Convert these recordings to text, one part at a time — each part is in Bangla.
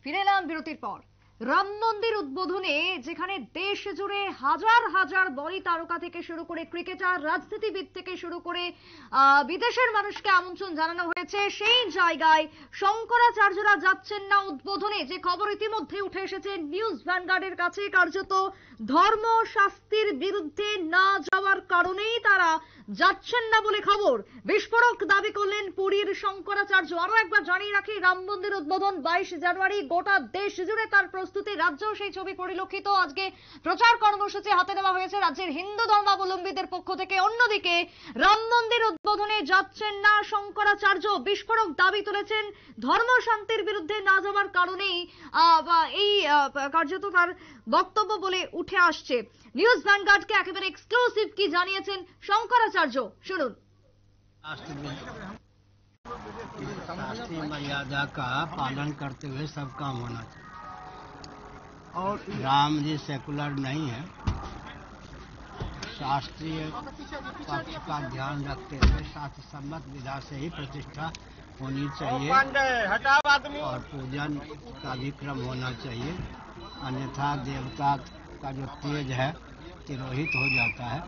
ফিরে এলাম বিরতির পর। রাম মন্দির উদ্বোধনে যেখানে দেশ জুড়ে হাজার হাজার বড়ি তারকা থেকে শুরু করে ক্রিকেটার, রাজনীতিবিদ থেকে শুরু করে বিদেশের মানুষকে আমন্ত্রণ জানানো হয়েছে, সেই জায়গায় শঙ্করাচার্যরা যাচ্ছেন না উদ্বোধনে। যে খবর ইতিমধ্যে উঠে এসেছে নিউজ ভ্যানগার্ডের কাছে, কার্যত ধর্ম শাস্তির বিরুদ্ধে না যাওয়ার কারণেই তারা যাচ্ছেন না বলে খবর। বিস্ফোরক দাবি করলেন পুরীর শঙ্করাচার্য। আরো একবার জানিয়ে রাখি, রাম মন্দির উদ্বোধন 22 জানুয়ারি, গোটা দেশ জুড়ে তার প্রস্তুতি, রাজ্যেও সেই ছবি পরিলক্ষিত। আজকে প্রচার কর্মসূচি হাতে নেওয়া হয়েছে রাজ্যের হিন্দু ধর্মাবলম্বীদের পক্ষ থেকে। অন্যদিকে রাম মন্দির উদ্বোধনে যাচ্ছেন না শঙ্করাচার্য, বিস্ফোরক দাবি তুলেছেন ধর্ম শান্তির বিরুদ্ধে না যাওয়ার কারণেই এই কার্যত তার বক্তব্য বলে উঠে আসছে। নিউজ ভ্যানগার্ডকে একেবারে এক্সক্লুসিভ কি জানিয়েছেন শঙ্করাচার্য, শুনুন। राष्ट्रीय मर्यादा का पालन करते हुए सब काम होना चाहिए। और राम जी सेकुलर नहीं है, शास्त्रीय पक्ष का ध्यान रखते हुए शास्त्र सम्मत विधा से ही प्रतिष्ठा होनी चाहिए और पूजन का भी क्रम होना चाहिए। अन्यथा देवता का जो तेज है तिरोहित हो जाता है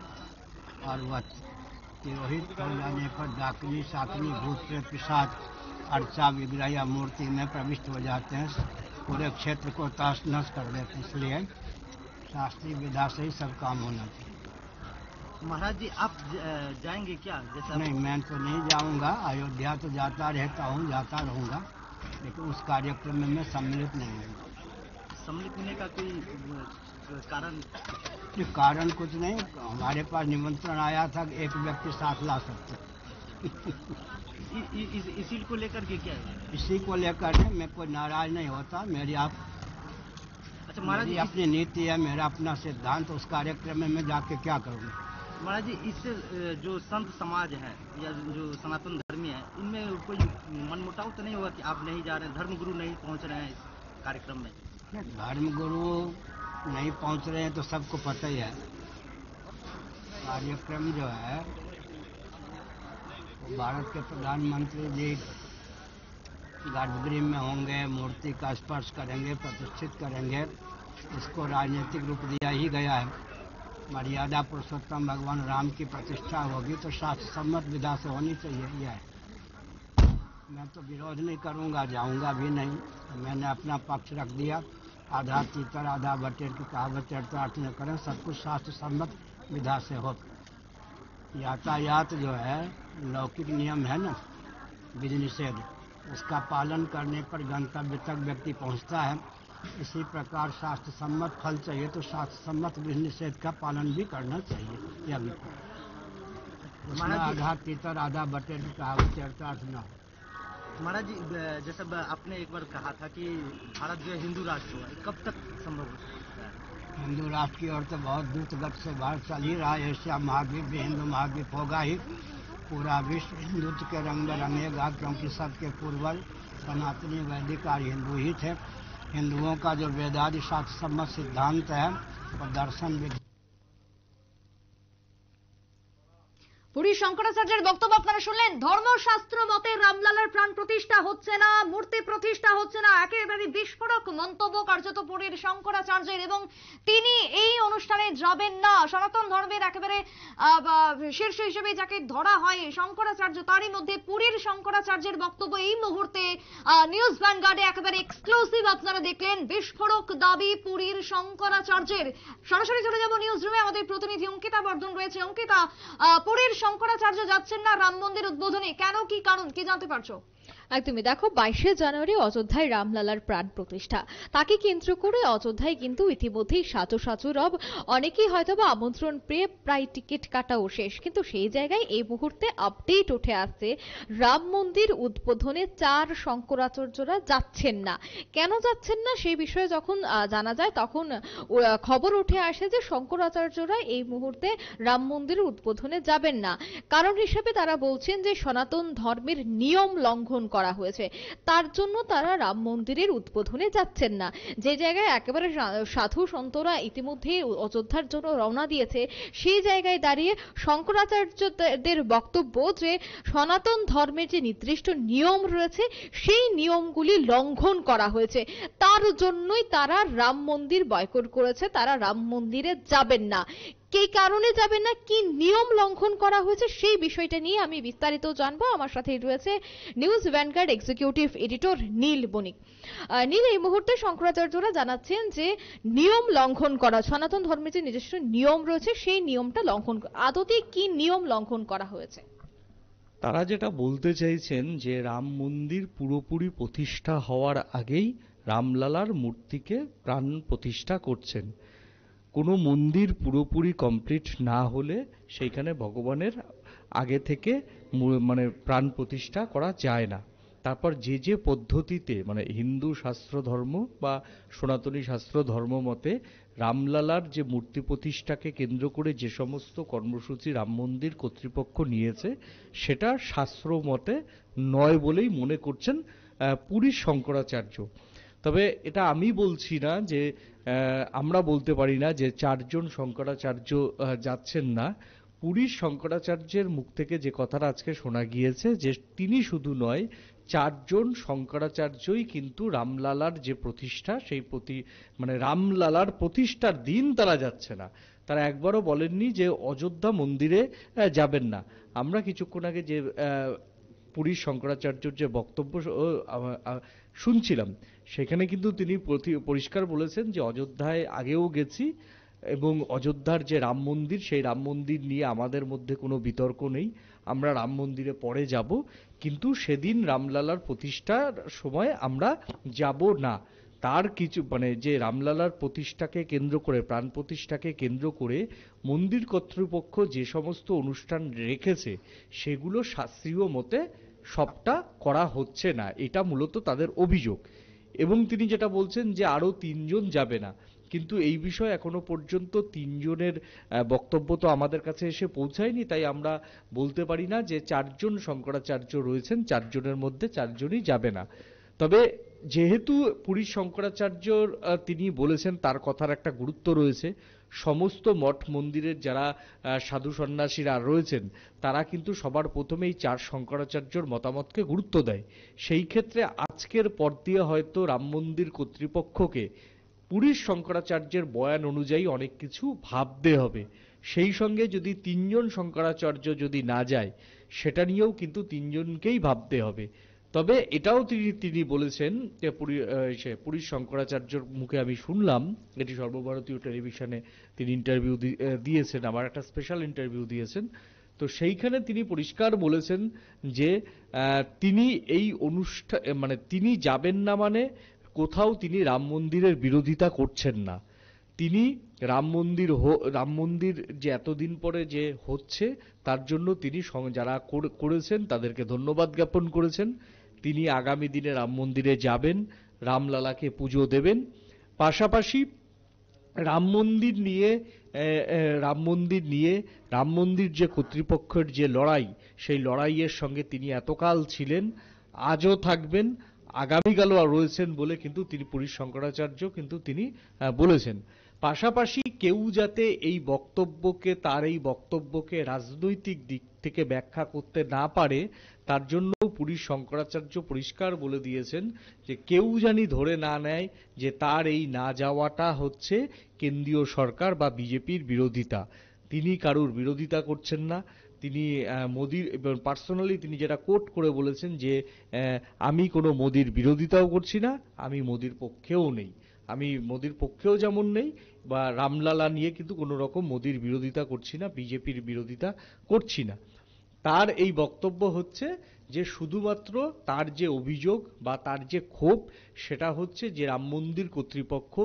और वह तिरोहित हो जाने पर डाकिनी शाकिनी भूत प्रेत पिशाच अर्चा विग्रह या मूर्ति में प्रविष्ट हो जाते हैं, पूरे क्षेत्र को तहस नहस कर देते हैं। इसलिए शास्त्रीय विधा से ही सब काम होना चाहिए। महाराज जी आप जाएंगे क्या? जैसा नहीं, मैं तो नहीं जाऊंगा। अयोध्या तो जाता रहता हूँ, जाता रहूंगा, लेकिन उस कार्यक्रम में मैं सम्मिलित नहीं हूँ। सम्मिलित होने का कोई कारण? कारण कुछ नहीं, हमारे पास निमंत्रण आया था कि एक व्यक्ति साथ ला सकते। इसी को लेकर के क्या है? इसी को लेकर मैं कोई नाराज नहीं होता। मेरी आप अच्छा महाराज जी, अपनी नीति है, मेरा अपना सिद्धांत, उस कार्यक्रम में मैं जाके क्या करूँगा? महाराज जी, इससे जो संत समाज है या जो सनातन धर्मी है, इनमें कोई मनमुटाव तो नहीं होगा कि आप नहीं जा रहे हैं, धर्मगुरु नहीं पहुंच रहे हैं इस कार्यक्रम में? धर्मगुरु नहीं पहुंच रहे हैं तो सबको पता ही है। कार्यक्रम जो है भारत के प्रधानमंत्री जी गर्भगृह में होंगे, मूर्ति का स्पर्श करेंगे, प्रतिष्ठित करेंगे। इसको राजनीतिक रूप दिया ही गया है। मर्यादा पुरुषोत्तम भगवान राम की प्रतिष्ठा होगी तो शास्त्र सम्मत विधा से होनी चाहिए। यह है, मैं तो विरोध नहीं करूंगा, जाऊंगा भी नहीं। मैंने अपना पक्ष रख दिया। आधा तीतर आधा बटेर की कहावत चरितार्थ न करें, सब कुछ शास्त्र सम्मत विधा से हो। यातायात जो है लौकिक नियम है ना, विधि निषेध, उसका पालन करने पर गंतव्य तक व्यक्ति पहुंचता है। इसी प्रकार शास्त्र सम्मत फल चाहिए तो शास्त्र सम्मत विधि निषेध का पालन भी करना चाहिए। यह भी आधा तीतर आधा बटेर की कहावत चरितार्थ न हो। महाराज जी, जैसा आपने एक बार कहा था कि भारत जो हिंदू राष्ट्र हुआ, कब तक संभव हो सकता है? हिंदू राष्ट्र की ओर तो बहुत द्रुत गति से भारत चल ही रहा है। एशिया महाद्वीप भी हिंदू महाद्वीप होगा ही। पूरा विश्व हिंदुत्व के रंग में रंगेगा, क्योंकि सबके पूर्वज सनातनी वैदिक और हिंदू ही थे। हिंदुओं का जो वेदादि शास्त्र सम्मत सिद्धांत है और दर्शन পুরী শঙ্করাচার্যের বক্তব্য আপনারা শুনলেন। ধর্মশাস্ত্র মতে রামলালার প্রাণ প্রতিষ্ঠা হচ্ছে না, মূর্তি প্রতিষ্ঠা হচ্ছে না, একেবারে বিস্ফোরক মন্তব্য কার্যত পুরীর শঙ্করাচার্যের। এবং তিনি এই অনুষ্ঠানে যাবেন না। সনাতন ধর্মের একেবারে শীর্ষ হিসেবে যাকে ধরা হয় শঙ্করাচার্য, তারই মধ্যে পুরীর শঙ্করাচার্যের বক্তব্য এই মুহূর্তে নিউজ ভ্যানগার্ডে একেবারে এক্সক্লুসিভ আপনারা দেখলেন। বিস্ফোরক দাবি পুরীর শঙ্করাচার্যের। সরাসরি চলে যাব নিউজ রুমে, আমাদের প্রতিনিধি অঙ্কিতা বর্ধন রয়েছে। অঙ্কিতা, পুরীর শঙ্করাচার্য যাচ্ছেন না রাম মন্দির উদ্বোধনে, কেন, কি কারণ, কি জানতে পারছো? একদমই, দেখো 22 জানুয়ারি অযোধ্যায় রামলালার প্রাণ প্রতিষ্ঠা, তাকে কেন্দ্র করে অযোধ্যায় কিন্তু ইতিমধ্যেই সাজো রব, অনেকেই হয়তোবা আমন্ত্রণ পেয়ে প্রায় টিকিট কাটাও শেষ। কিন্তু সেই জায়গায় এই মুহূর্তে আপডেট উঠে আসছে রাম মন্দির উদ্বোধনে 4 শঙ্করাচার্যরা যাচ্ছেন না। কেন যাচ্ছেন না সেই বিষয়ে যখন জানা যায়, তখন খবর উঠে আসে যে শঙ্করাচার্যরা এই মুহূর্তে রাম মন্দির উদ্বোধনে যাবেন না। কারণ হিসেবে তারা বলছেন যে সনাতন ধর্মের নিয়ম লঙ্ঘন করা হয়েছে, তার জন্য তারা রাম মন্দিরের উদ্বোধনে যাচ্ছেন না। যে জায়গায় একেবারে সাধু সন্তরা ইতিমধ্যে অযোধ্যার জন্য রওনা দিয়েছে, সেই জায়গায় দাঁড়িয়ে শঙ্করাচার্যদের বক্তব্য যে সনাতন ধর্মের যে নির্দিষ্ট নিয়ম রয়েছে সেই নিয়মগুলি লঙ্ঘন করা হয়েছে, তার জন্যই তারা রাম মন্দির বয়কট করেছে, তারা রাম মন্দিরে যাবেন না। কি কারণে যাবেন না, কি নিয়ম লঙ্ঘন করা হয়েছে, সেই বিষয়টা নিয়ে আমি বিস্তারিত জানবো। আমার সাথে রয়েছে নিউজ ভ্যানগার্ড এক্সিকিউটিভ এডিটর নীল বণিক। নীল, এই মুহূর্তে শঙ্করাচার্যরা জানাচ্ছেন যে নিয়ম লঙ্ঘন করা, সনাতন ধর্মের যে নিজস্ব নিয়ম রয়েছে সেই নিয়মটা লঙ্ঘন, আদতে কি নিয়ম লঙ্ঘন করা হয়েছে? তারা যেটা বলতে চাইছেন যে রাম মন্দির পুরোপুরি প্রতিষ্ঠা হওয়ার আগেই রামলালার মূর্তিকে প্রাণ প্রতিষ্ঠা করছেন। কোনো মন্দির পুরোপুরি কমপ্লিট না হলে সেইখানে ভগবানের আগে থেকে মানে প্রাণ প্রতিষ্ঠা করা যায় না। তারপর যে যে পদ্ধতিতে মানে হিন্দু শাস্ত্র ধর্ম বা সনাতনী শাস্ত্র ধর্ম মতে রামলালার যে মূর্তি প্রতিষ্ঠাকে কেন্দ্র করে যে সমস্ত কর্মসূচি রাম মন্দির কর্তৃপক্ষ নিয়েছে সেটা শাস্ত্র মতে নয় বলেই মনে করছেন পুরীর শঙ্করাচার্য। তবে এটা আমি বলছি না, যে আমরা বলতে পারি না যে 4 জন শঙ্করাচার্য যাচ্ছেন না। পুরীর শঙ্করাচার্যের মুখ থেকে যে কথাটা আজকে শোনা গিয়েছে যে তিনি শুধু নয়, 4 জন শঙ্করাচার্যই কিন্তু রামলালার যে প্রতিষ্ঠা সেই মানে রামলালার প্রতিষ্ঠার দিন তারা যাচ্ছে না। তারা একবারও বলেননি যে অযোধ্যা মন্দিরে যাবেন না। আমরা কিছুক্ষণ আগে যে পুরীর শঙ্করাচার্যর যে বক্তব্য শুনছিলাম সেখানে কিন্তু তিনি পরিষ্কার বলেছেন যে অযোধ্যায় আগেও গেছি এবং অযোধ্যার যে রাম মন্দির সেই রাম মন্দির নিয়ে আমাদের মধ্যে কোনো বিতর্ক নেই, আমরা রাম মন্দিরে পরে যাব, কিন্তু সেদিন রামলালার প্রতিষ্ঠার সময় আমরা যাব না। তার কিছু মানে যে রামলালার প্রতিষ্ঠাকে কেন্দ্র করে প্রাণ প্রতিষ্ঠাকে কেন্দ্র করে মন্দির কর্তৃপক্ষ যে সমস্ত অনুষ্ঠান রেখেছে সেগুলো শাস্ত্রীয় মতে সবটা করা হচ্ছে না, এটা মূলত তাদের অভিযোগ। এবং তিনি যেটা বলছেন যে আরো 3 জন যাবে না, কিন্তু এই বিষয়ে এখনো পর্যন্ত 3 জনের বক্তব্য তো আমাদের কাছে এসে পৌঁছায়নি, তাই আমরা বলতে পারি না যে 4 জন শঙ্করাচার্য রয়েছেন 4 জনের মধ্যে 4 জনই যাবে না। তবে যেহেতু পুরীর শঙ্করাচার্য তিনি বলেছেন তার কথার একটা গুরুত্ব রয়েছে, সমস্ত মঠ মন্দিরের যারা সাধু সন্ন্যাসীরা রয়েছেন তারা কিন্তু সবার প্রথমেই 4 শঙ্করাচার্যর মতামতকে গুরুত্ব দেয়। সেই ক্ষেত্রে আজকের পর দিয়ে হয়তো রাম মন্দির কর্তৃপক্ষকে পুরীর শঙ্করাচার্যের বয়ান অনুযায়ী অনেক কিছু ভাবতে হবে। সেই সঙ্গে যদি 3 জন শঙ্করাচার্য যদি না যায় সেটা নিয়েও কিন্তু 3 জনকেই ভাবতে হবে। তবে এটাও তিনি বলেছেন যে পুরীর শঙ্করাচার্যর মুখে আমি শুনলাম, এটি সর্বভারতীয় টেলিভিশনে তিনি ইন্টারভিউ দিয়েছেন, আবার একটা স্পেশাল ইন্টারভিউ দিয়েছেন। তো সেইখানে তিনি পরিষ্কার বলেছেন যে তিনি এই অনুষ্ঠান মানে তিনি যাবেন না, মানে কোথাও তিনি রাম মন্দিরের বিরোধিতা করছেন না। তিনি রাম মন্দির যে এতদিন পরে যে হচ্ছে তার জন্য তিনি যারা করেছেন তাদেরকে ধন্যবাদ জ্ঞাপন করেছেন। তিনি আগামী দিনে রাম মন্দিরে যাবেন, রামলালাকে পুজো দেবেন। পাশাপাশি রাম মন্দির যে কর্তৃপক্ষের যে লড়াই, সেই লড়াইয়ের সঙ্গে তিনি এতকাল ছিলেন, আজও থাকবেন, আগামীকালও রয়েছেন বলে কিন্তু তিনি পুরীর শঙ্করাচার্য কিন্তু তিনি বলেছেন। পাশাপাশি কেউ যাতে তার এই বক্তব্যকে রাজনৈতিক দিক থেকে ব্যাখ্যা করতে না পারে তার জন্য পুরীর শঙ্করাচার্য পরিষ্কার বলে দিয়েছেন যে কেউ জানি ধরে না নেয় যে তার এই না যাওয়াটা হচ্ছে কেন্দ্রীয় সরকার বা বিজেপির বিরোধিতা। তিনি কারুর বিরোধিতা করছেন না। তিনি মোদির পার্সোনালি তিনি যেটা কোট করে বলেছেন যে আমি কোনো মোদির বিরোধিতাও করছি না, আমি মোদির পক্ষেও নেই, আমি মোদির পক্ষেও যেমন নেই বা রামলালা নিয়ে কিন্তু কোনো রকম মোদির বিরোধিতা করছি না, বিজেপির বিরোধিতা করছি না। তার এই বক্তব্য হচ্ছে যে শুধুমাত্র তার যে অভিযোগ বা তার যে ক্ষোভ সেটা হচ্ছে যে রাম মন্দির কর্তৃপক্ষ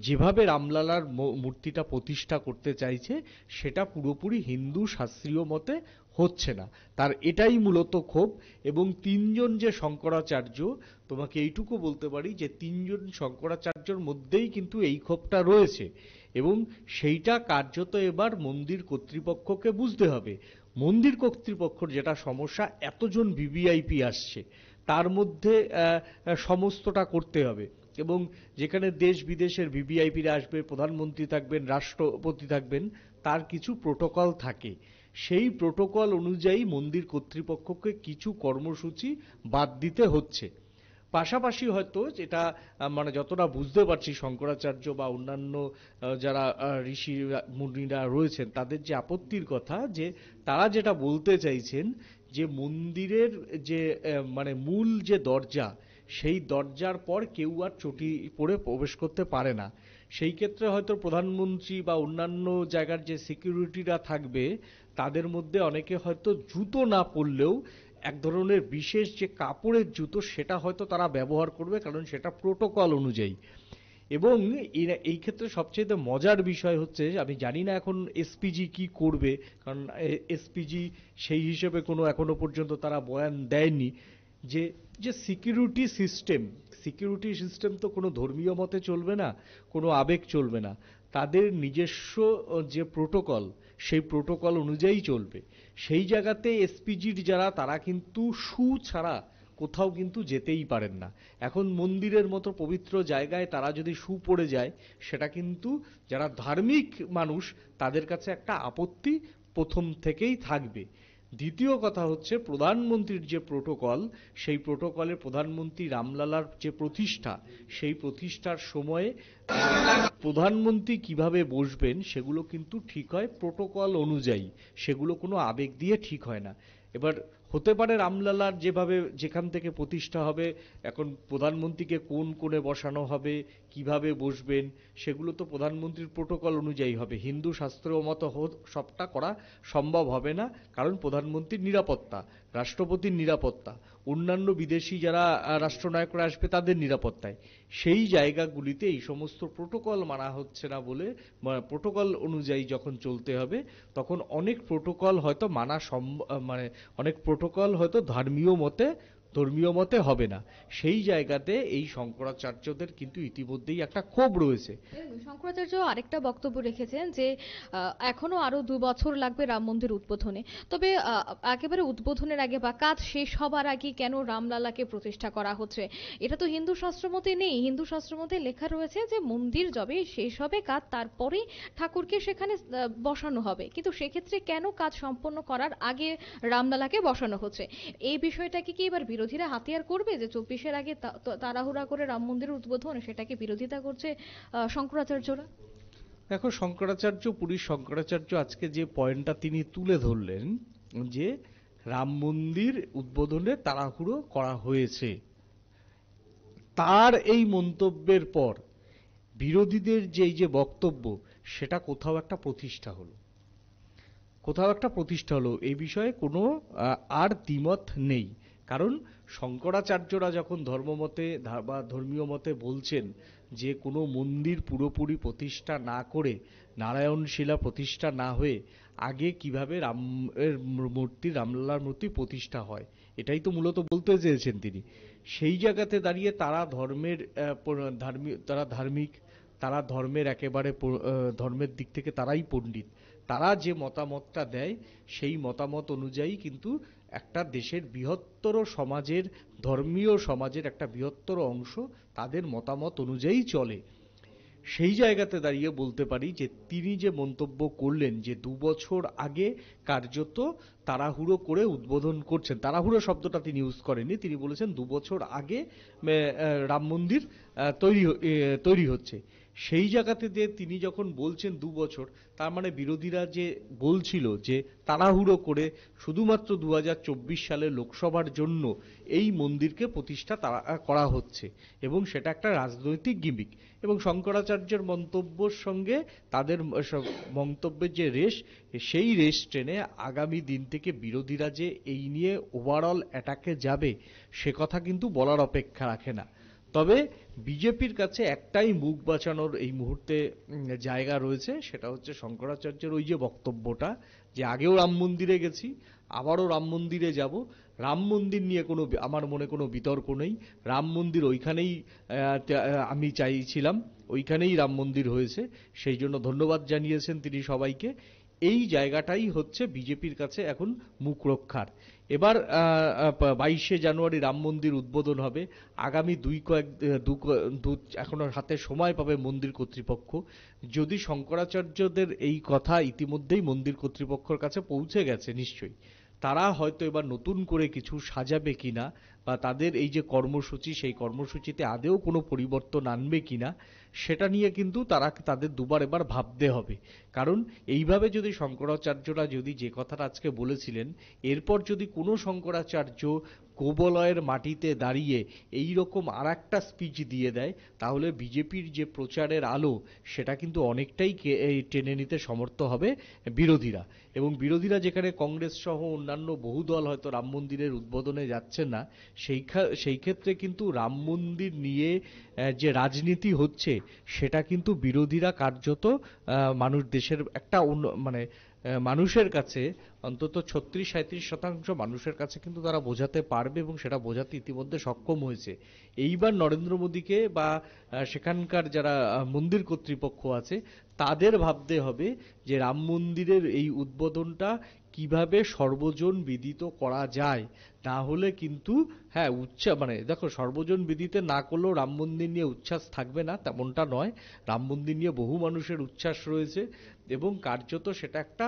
যেভাবে রামলালার মূর্তিটা প্রতিষ্ঠা করতে চাইছে সেটা পুরোপুরি হিন্দু শাস্ত্রীয় মতে হচ্ছে না, তার এটাই মূলত ক্ষোভ। এবং 3 জন যে শঙ্করাচার্য, তোমাকে এইটুকু বলতে পারি যে 3 জন শঙ্করাচার্যর মধ্যেই কিন্তু এই ক্ষোভটা রয়েছে এবং সেইটা কার্যত এবার মন্দির কর্তৃপক্ষকে বুঝতে হবে। মন্দির কর্তৃপক্ষের যেটা সমস্যা, এতজন ভিভিআইপি আসছে, তার মধ্যে সমস্তটা করতে হবে। এবং যেখানে দেশ বিদেশের ভিভিআইপিরা আসবে, প্রধানমন্ত্রী থাকবেন, রাষ্ট্রপতি থাকবেন, তার কিছু প্রোটোকল থাকে। সেই প্রোটোকল অনুযায়ী মন্দির কর্তৃপক্ষকে কিছু কর্মসূচি বাদ দিতে হচ্ছে। পাশাপাশি হয়তো যেটা মানে যতটা বুঝতে পারছি, শঙ্করাচার্য বা অন্যান্য যারা ঋষি মুনিরা রয়েছেন তাদের যে আপত্তির কথা, যে তারা যেটা বলতে চাইছেন যে মন্দিরের যে মানে মূল যে দরজা, সেই দরজার পর কেউ আর চটি পরে প্রবেশ করতে পারে না। সেই ক্ষেত্রে হয়তো প্রধানমন্ত্রী বা অন্যান্য জায়গার যে সিকিউরিটিরা থাকবে তাদের মধ্যে অনেকে হয়তো জুতো না পরলেও এক ধরনের বিশেষ যে কাপড়ের জুতো সেটা হয়তো তারা ব্যবহার করবে, কারণ সেটা প্রোটোকল অনুযায়ী। এবং এই ক্ষেত্রে সবচেয়ে মজার বিষয় হচ্ছে, আমি জানি না এখন এসপিজি কি করবে, কারণ এসপিজি সেই হিসেবে কোনো এখনো পর্যন্ত তারা বয়ান দেয়নি, যে যে সিকিউরিটি সিস্টেম তো কোনো ধর্মীয় মতে চলবে না, কোনো আবেগ চলবে না, তাদের নিজস্ব যে প্রোটোকল সেই প্রোটোকল অনুযায়ী চলবে। সেই জায়গাতে এসপিজির যারা, তারা কিন্তু শু ছাড়া কোথাও কিন্তু যেতেই পারেন না। এখন মন্দিরের মতো পবিত্র জায়গায় তারা যদি শু পড়ে যায়, সেটা কিন্তু যারা ধার্মিক মানুষ তাদের কাছে একটা আপত্তি প্রথম থেকেই থাকবে। দ্বিতীয় কথা হচ্ছে প্রধানমন্ত্রীর যে প্রোটোকল, সেই প্রোটোকলে প্রধানমন্ত্রী রামলালার যে প্রতিষ্ঠা, সেই প্রতিষ্ঠার সময়ে প্রধানমন্ত্রী কিভাবে বসবেন সেগুলো কিন্তু ঠিক হয় প্রোটোকল অনুযায়ী, সেগুলো কোনো আবেগ দিয়ে ঠিক হয় না। এবার হতে পারে রামলালার যেভাবে যেখান থেকে প্রতিষ্ঠা হবে, এখন প্রধানমন্ত্রীকে কোন কোণে বসানো হবে, কিভাবে বসবেন, সেগুলো তো প্রধানমন্ত্রীর প্রোটোকল অনুযায়ী হবে। হিন্দু শাস্ত্র মতো সবটা করা সম্ভব হবে না, কারণ প্রধানমন্ত্রীর নিরাপত্তা, রাষ্ট্রপতির নিরাপত্তা, অন্যান্য বিদেশি যারা রাষ্ট্রনায়করা আসবে তাদের নিরাপত্তায়, সেই জায়গাগুলিতে এই সমস্ত প্রোটোকল মানা হচ্ছে না বলে, প্রোটোকল অনুযায়ী যখন চলতে হবে তখন অনেক প্রোটোকল হয়তো মানা মানে অনেক প্রোটোকল হয়তো ধর্মীয় মতে হবে না। সেই জায়গাতে এই শঙ্করাচার্যদের কিন্তু ইতিমধ্যেই একটা ক্ষোভ রয়েছে। শঙ্করাচার্য আরেকটা বক্তব্য রেখেছেন যে এখনো আরো 2 বছর লাগবে রাম মন্দির উদ্বোধনে, তবে একেবারে উদ্বোধনের আগে বা কাজ শেষ হবার আগে কেন রামলালাকে প্রতিষ্ঠা করা হচ্ছে, এটা তো হিন্দু শাস্ত্র মতে নেই। হিন্দু শাস্ত্র মতে লেখা রয়েছে যে মন্দির যবে শেষ হবে কাজ, তারপরেই ঠাকুরকে সেখানে বসানো হবে, কিন্তু সেক্ষেত্রে কেন কাজ সম্পন্ন করার আগে রামলালাকে বসানো হচ্ছে? এই বিষয়টাকে কি এবার বিরোধীরা হাতিয়ার করবে, যে 24-এর আগে তাড়াহুড়া করে রাম মন্দিরের উদ্বোধন, সেটাকে বিরোধিতা করছে শঙ্করাচার্যরা? দেখো, পুরীর শঙ্করাচার্য আজকে যে পয়েন্টটা তিনি তুলে ধরলেন, যে রাম মন্দির উদ্বোধনে তাড়াহুড়ো করা হয়েছে, তার এই মন্তব্যের পর বিরোধীদের যে বক্তব্য, সেটা কোথাও একটা প্রতিষ্ঠা হলো, এই বিষয়ে কোনো আর দ্বিমত নেই। কারণ শঙ্করাচার্যরা যখন ধর্মমতে বা ধর্মীয় মতে বলছেন যে কোনো মন্দির পুরোপুরি প্রতিষ্ঠা না করে, নারায়ণশিলা প্রতিষ্ঠা না হয়ে আগে কিভাবে রামলালার মূর্তি প্রতিষ্ঠা হয়, এটাই তো মূলত বলতে চেয়েছেন তিনি। সেই জায়গাতে দাঁড়িয়ে তারা ধার্মিক, তারা ধর্মের একেবারে ধর্মের দিক থেকে তারাই পণ্ডিত, তারা যে মতামতটা দেয় সেই মতামত অনুযায়ী কিন্তু একটা দেশের বৃহত্তর সমাজের, ধর্মীয় সমাজের একটা বৃহত্তর অংশ তাদের মতামত অনুযায়ী চলে। সেই জায়গাতে দাঁড়িয়ে বলতে পারি যে তিনি যে মন্তব্য করলেন যে 2 বছর আগে কার্যত তাড়াহুড়ো করে উদ্বোধন করছেন, তাড়াহুড়ো শব্দটা তিনি ইউজ করেননি, তিনি বলেছেন 2 বছর আগে রাম মন্দির তৈরি হচ্ছে। সেই জায়গাতে যে তিনি যখন বলছেন 2 বছর, তার মানে বিরোধীরা যে বলছিল যে তাড়াহুড়ো করে শুধুমাত্র 2024 সালে লোকসভার জন্য এই মন্দিরকে প্রতিষ্ঠা করা হচ্ছে, এবং সেটা একটা রাজনৈতিক গিমিক। এবং শঙ্করাচার্যের মন্তব্যের সঙ্গে তাদের মন্তব্যের যে রেশ, সেই রেশ টেনে আগামী দিন থেকে বিরোধীরা যে এই নিয়ে ওভারঅল অ্যাটাকে যাবে, সে কথা কিন্তু বলার অপেক্ষা রাখে না। তবে বিজেপির কাছে একটাই মুখ বাঁচানোর এই মুহূর্তে জায়গা রয়েছে, সেটা হচ্ছে শঙ্করাচার্যের ওই যে বক্তব্যটা, যে আগেও রাম মন্দিরে গেছি, আবারও রাম মন্দিরে যাব, রাম মন্দির নিয়ে আমার মনে কোনো বিতর্ক নেই, রাম মন্দির ওইখানেই আমি চাইছিলাম, ওইখানেই রাম মন্দির হয়েছে, সেই জন্য ধন্যবাদ জানিয়েছেন তিনি সবাইকে। এই জায়গাটাই হচ্ছে বিজেপির কাছে এখন মুখ রক্ষার। এবার 22শে জানুয়ারি রাম মন্দির উদ্বোধন হবে। আগামী এখনো হাতে সময় পাবে মন্দির কর্তৃপক্ষ। যদি শঙ্করাচার্যদের এই কথা ইতিমধ্যেই মন্দির কর্তৃপক্ষের কাছে পৌঁছে গেছে নিশ্চয়ই, তারা হয়তো এবার নতুন করে কিছু সাজাবে কিনা বা তাদের এই যে কর্মসূচি সেই কর্মসূচিতে আদৌ কোনো পরিবর্তন আনবে কিনা সেটা নিয়ে কিন্তু তাদের দুবার এবার ভাবতে হবে। কারণ এইভাবে যদি শঙ্করাচার্যরা যদি যে কথাটা আজকে বলেছিলেন, এরপর যদি কোনো শঙ্করাচার্য গোবলয়ের মাটিতে দাঁড়িয়ে এই রকম আরেকটা স্পিচ দিয়ে দেয়, তাহলে বিজেপির যে প্রচারের আলো সেটা কিন্তু অনেকটাই টেনে নিতে সমর্থ হবে বিরোধীরা। এবং বিরোধীরা যেখানে কংগ্রেস সহ অন্যান্য বহু দল হয়তো রাম মন্দিরের উদ্বোধনে যাচ্ছেন না, সেই ক্ষেত্রে কিন্তু রাম মন্দির নিয়ে যে রাজনীতি হচ্ছে সেটা কিন্তু বিরোধীরা কার্যত দেশের একটা মানুষের কাছে অন্তত 36-37% মানুষের কাছে কিন্তু তারা বোঝাতে পারবে এবং সেটা বোঝাতে ইতিমধ্যে সক্ষম হয়েছে। এইবার নরেন্দ্র মোদীকে বা সেখানকার যারা মন্দির কর্তৃপক্ষ আছে তাদের ভাবতে হবে যে রাম মন্দিরের এই উদ্বোধনটা কিভাবে সর্বজন বিদিত করা যায়। না হলে কিন্তু হ্যাঁ দেখো, সর্বজন বিদিতে না করলেও রাম মন্দির নিয়ে উচ্ছ্বাস থাকবে না তেমনটা নয়। রাম মন্দির নিয়ে বহু মানুষের উচ্ছ্বাস রয়েছে এবং কার্যত সেটা একটা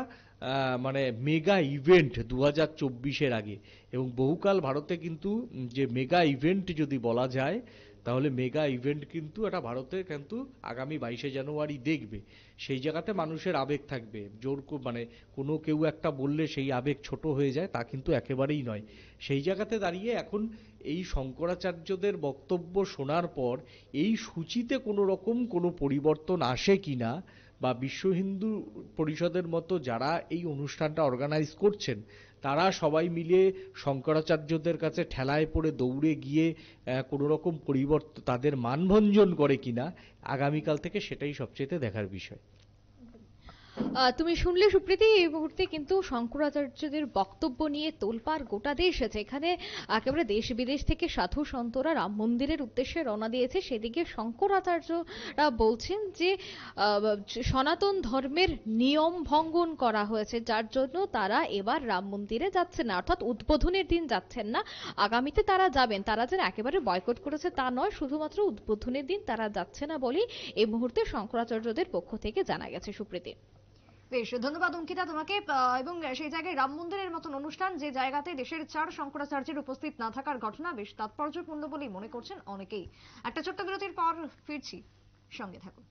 মেগা ইভেন্ট 2024-এর আগে। এবং বহুকাল ভারতে কিন্তু যে মেগা ইভেন্ট যদি বলা যায়, তাহলে মেগা ইভেন্ট কিন্তু এটা ভারতে কিন্তু আগামী 22শে জানুয়ারি দেখবে। সেই জায়গাতে মানুষের আবেগ থাকবে। কোনো কেউ একটা বললে সেই আবেগ ছোট হয়ে যায় তা কিন্তু একেবারেই নয়। সেই জায়গাতে দাঁড়িয়ে এখন এই শঙ্করাচার্যদের বক্তব্য শোনার পর এই সূচিতে কোনো রকম কোনো পরিবর্তন আসে কিনা, বা বিশ্ব হিন্দু পরিষদের মতো যারা এই অনুষ্ঠানটা অর্গানাইজ করছেন তারা সবাই মিলে শঙ্করাচার্যদের কাছে ঠেলায় পড়ে দৌড়ে গিয়ে কোনো রকম পরিবর্তন তাদের মানভঞ্জন করে কিনা, আগামীকাল থেকে সেটাই সবচেয়ে দেখার বিষয়। তুমি শুনলে সুপ্রীতি, এই মুহূর্তে কিন্তু শঙ্করাচার্যদের বক্তব্য নিয়ে তোলপাড় গোটা দেশ, যেখানে একেবারে দেশ বিদেশ থেকে সাধু সন্তরা রাম মন্দিরের উদ্দেশ্যে রওনা দিয়েছে। সেদিকে শঙ্করাচার্যরা বলছেন যে সনাতন ধর্মের নিয়ম ভঙ্গন করা হয়েছে, যার জন্য তারা এবার রাম মন্দিরে যাচ্ছেন না, অর্থাৎ উদ্বোধনের দিন যাচ্ছেন না। আগামীতে তারা যাবেন, তারা যেন একেবারে বয়কট করেছে তা নয়, শুধুমাত্র উদ্বোধনের দিন তারা যাচ্ছে না বলেই এই মুহূর্তে শঙ্করাচার্যদের পক্ষ থেকে জানা গেছে। সুপ্রীতি, বেশ, ধন্যবাদ অঙ্কিতা তোমাকে। এবং সেই জায়গায় রাম মন্দিরের মতন অনুষ্ঠান, যে জায়গাতে দেশের 4 শঙ্করাচার্যের উপস্থিত না থাকার ঘটনা বেশ তাৎপর্যপূর্ণ বলেই মনে করছেন অনেকেই। একটা ছোট্ট বিরতির পর ফিরছি, সঙ্গে থাকুন।